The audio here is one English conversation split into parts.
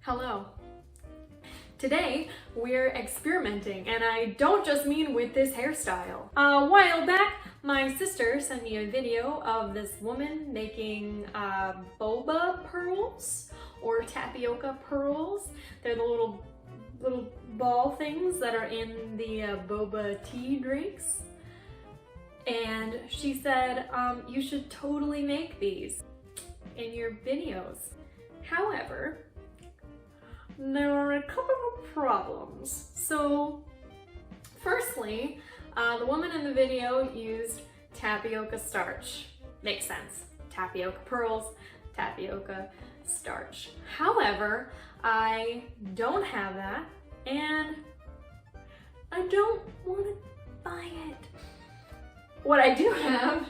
Hello. Today we're experimenting, and I don't just mean with this hairstyle. A while back, my sister sent me a video of this woman making boba pearls or tapioca pearls. They're the little ball things that are in the boba tea drinks. And she said, you should totally make these in your videos. However, there are a couple of problems. So, firstly, the woman in the video used tapioca starch. Makes sense. Tapioca pearls, tapioca starch. However, I don't have that, and I don't want to buy it. What I do have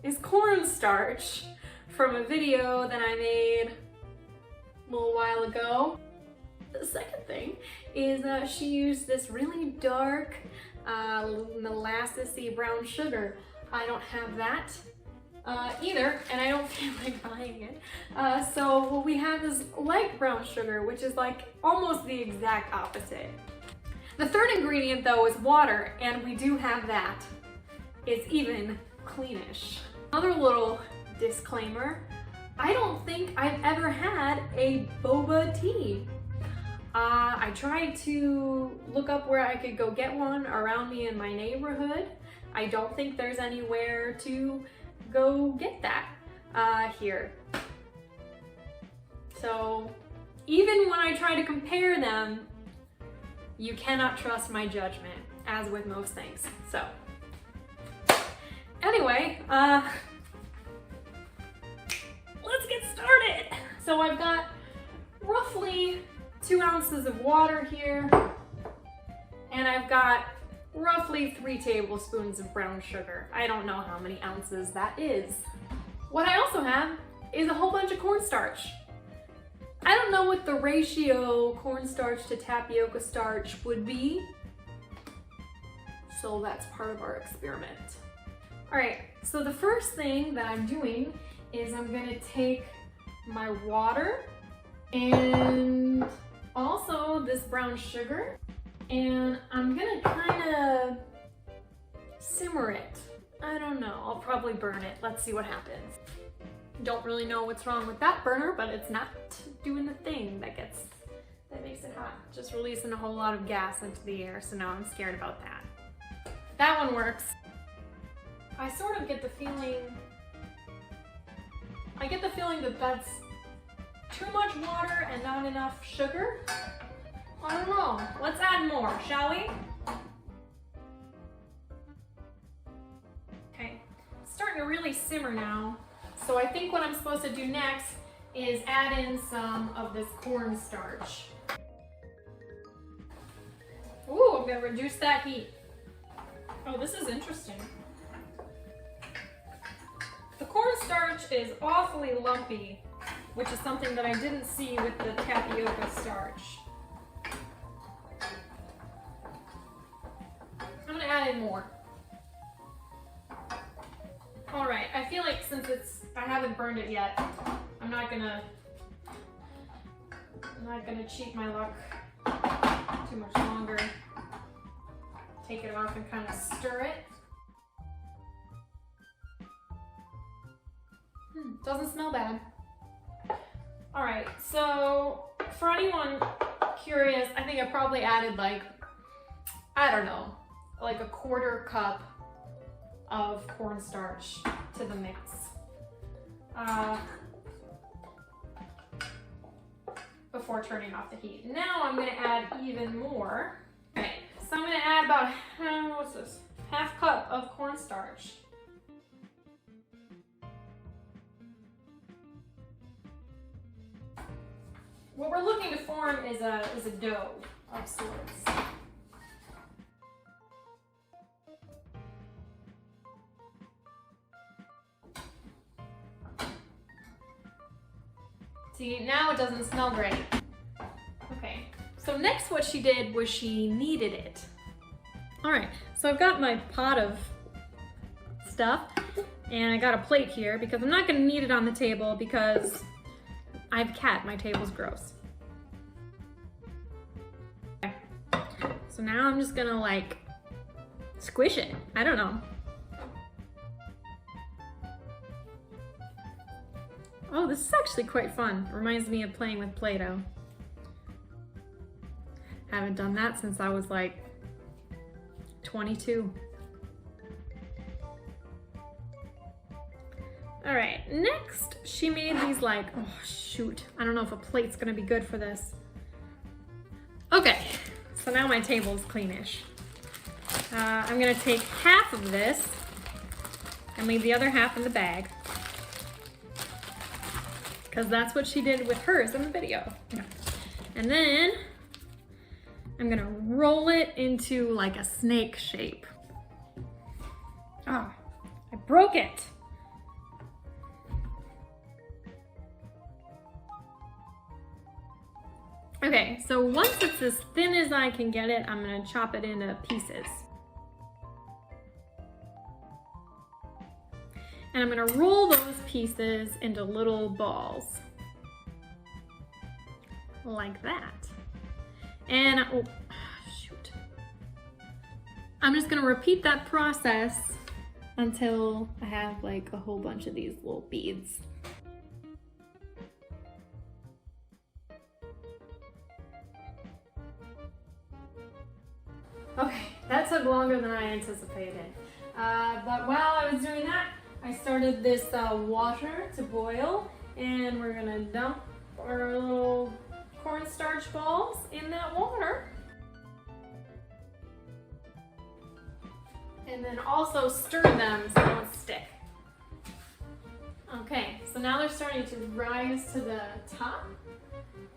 is corn starch from a video that I made a little while ago. The second thing is she used this really dark molassesy brown sugar. I don't have that either, and I don't feel like buying it. So we have this light brown sugar, which is like almost the exact opposite. The third ingredient though is water, and we do have that. It's even cleanish. Another little disclaimer, I don't think I've ever had a boba tea. I tried to look up where I could go get one around me in my neighborhood. I don't think there's anywhere to go get that here. So even when I try to compare them, you cannot trust my judgment, as with most things. So anyway, let's get started. So I've got roughly 2 ounces of water here, and I've got roughly 3 tablespoons of brown sugar. I don't know how many ounces that is. What I also have is a whole bunch of cornstarch. I don't know what the ratio cornstarch to tapioca starch would be, so that's part of our experiment. All right, so the first thing that I'm doing is I'm gonna take my water and also this brown sugar, and I'm gonna kind of simmer it. I don't know, I'll probably burn it. Let's see what happens. Don't really know what's wrong with that burner, but it's not doing the thing that makes it hot. Just releasing a whole lot of gas into the air, so now I'm scared about that. That one works. I sort of get the feeling that that's too much water and not enough sugar. I don't know. Let's add more, shall we? Okay, it's starting to really simmer now. So I think what I'm supposed to do next is add in some of this cornstarch. Ooh, I'm gonna reduce that heat. Oh, this is interesting. The cornstarch is awfully lumpy, which is something that I didn't see with the tapioca starch. I'm gonna add in more. All right, I feel like since I haven't burned it yet, I'm not gonna cheat my luck too much longer. Take it off and kind of stir it. Doesn't smell bad. All right, so for anyone curious, I think I probably added like, I don't know, like a 1/4 cup of cornstarch to the mix. Before turning off the heat. Now I'm gonna add even more. Okay, so I'm gonna add about, what's this? 1/2 cup of cornstarch. What we're looking to form is a dough of sorts. See, now it doesn't smell great. Okay, so next what she did was she kneaded it. All right, so I've got my pot of stuff, and I got a plate here because I'm not gonna knead it on the table because I have a cat, my table's gross. So now I'm just gonna like squish it. I don't know. Oh, this is actually quite fun. Reminds me of playing with Play-Doh. Haven't done that since I was like 22. All right, next she made these like, oh shoot, I don't know if a plate's gonna be good for this. Okay, so now my table's cleanish. I'm gonna take half of this and leave the other half in the bag, because that's what she did with hers in the video. And then I'm gonna roll it into like a snake shape. Ah, I broke it. Okay, so once it's as thin as I can get it, I'm gonna chop it into pieces. And I'm gonna roll those pieces into little balls. Like that. And, oh, shoot. I'm just gonna repeat that process until I have like a whole bunch of these little beads. Okay, that took longer than I anticipated. But while I was doing that, I started this water to boil, and we're gonna dump our little cornstarch balls in that water. And then also stir them so they don't stick. Okay, so now they're starting to rise to the top.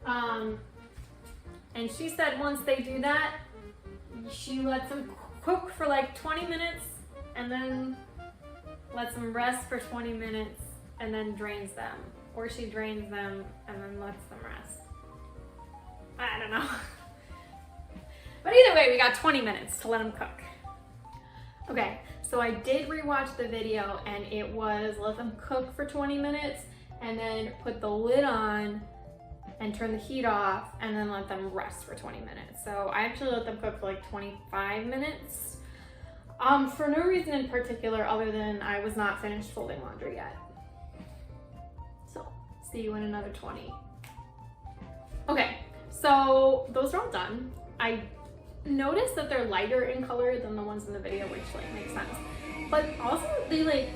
And she said once they do that, she lets them cook for like 20 minutes and then lets them rest for 20 minutes and then drains them. Or she drains them and then lets them rest. I don't know. But either way, we got 20 minutes to let them cook. Okay, so I did rewatch the video, and it was let them cook for 20 minutes and then put the lid on and turn the heat off and then let them rest for 20 minutes. So I actually let them cook for like 25 minutes. For no reason in particular other than I was not finished folding laundry yet. So see you in another 20. Okay, so those are all done. I noticed that they're lighter in color than the ones in the video, which like makes sense. But also they like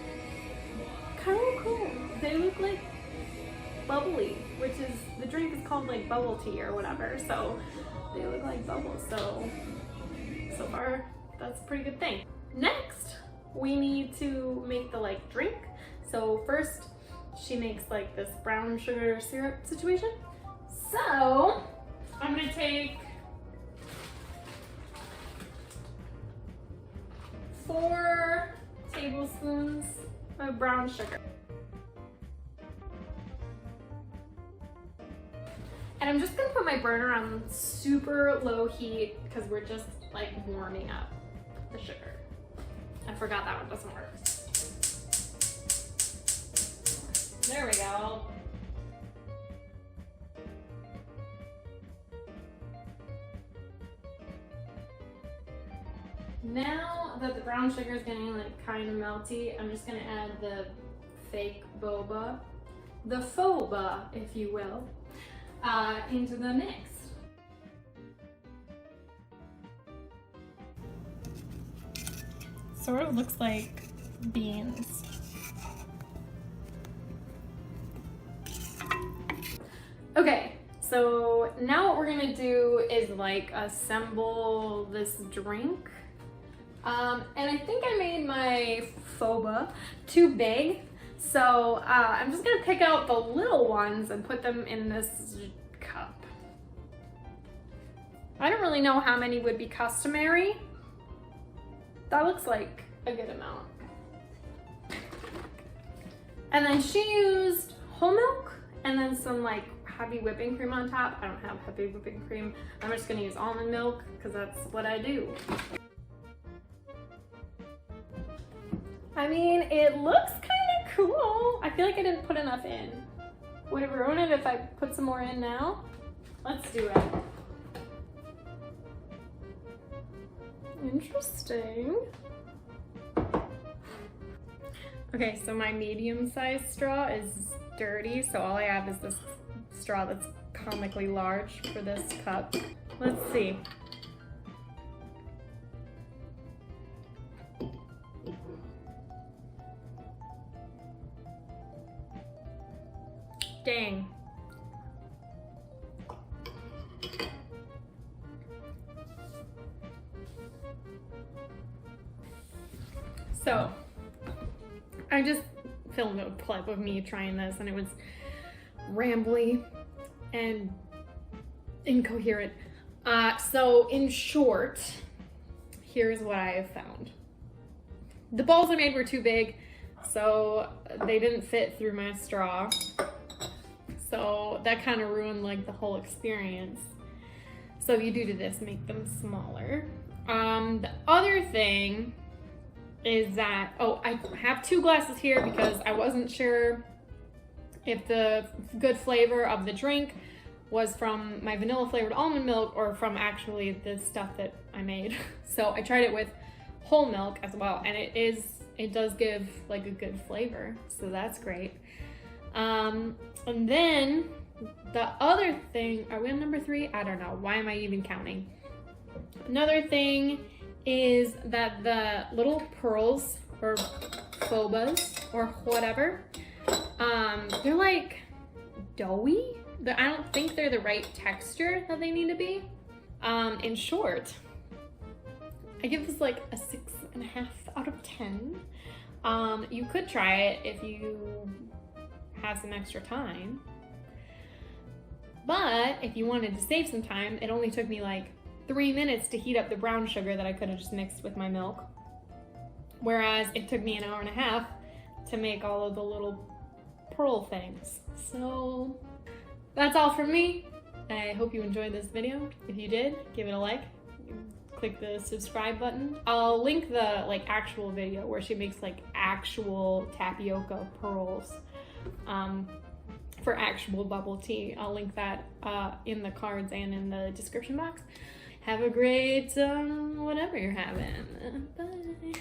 kind of look cool. They look like bubbly, which is, the drink is called like bubble tea or whatever. So they look like bubbles. So far, that's a pretty good thing. Next, we need to make the like drink. So first, she makes like this brown sugar syrup situation. So I'm gonna take 4 tablespoons of brown sugar. And I'm just gonna put my burner on super low heat because we're just like warming up the sugar. I forgot that one doesn't work. There we go. Now that the brown sugar is getting like kind of melty, I'm just gonna add the fake boba, the foba, if you will, into the mix. Sort of looks like beans. Okay, so now what we're gonna do is like assemble this drink. And I think I made my foba too big, so I'm just gonna pick out the little ones and put them in this cup. I don't really know how many would be customary. That looks like a good amount. And then she used whole milk and then some like heavy whipping cream on top. I don't have heavy whipping cream. I'm just gonna use almond milk because that's what I do. I mean, it looks kind of cool. I feel like I didn't put enough in. Would it ruin it if I put some more in now? Let's do it. Interesting. Okay, so my medium-sized straw is dirty, so all I have is this straw that's comically large for this cup. Let's see. Dang. So, I just filmed a clip of me trying this and it was rambly and incoherent. So in short, here's what I have found. The balls I made were too big, so they didn't fit through my straw. So that kind of ruined like the whole experience. So if you do this, make them smaller. The other thing is that, oh, I have 2 glasses here because I wasn't sure if the good flavor of the drink was from my vanilla flavored almond milk or from actually the stuff that I made. So I tried it with whole milk as well, and it does give like a good flavor, so that's great. And then the other thing, are we on number 3? I don't know, why am I even counting? Another thing is that the little pearls or Bobas or whatever, they're like doughy. I don't think they're the right texture that they need to be. In short, I give this like a 6.5 out of 10. You could try it if you have some extra time. But if you wanted to save some time, it only took me like 3 minutes to heat up the brown sugar that I could have just mixed with my milk. Whereas it took me 1.5 hours to make all of the little pearl things. So that's all from me. I hope you enjoyed this video. If you did, give it a like. Click the subscribe button. I'll link the like actual video where she makes like actual tapioca pearls for actual bubble tea. I'll link that in the cards and in the description box. Have a great whatever you're having. Bye.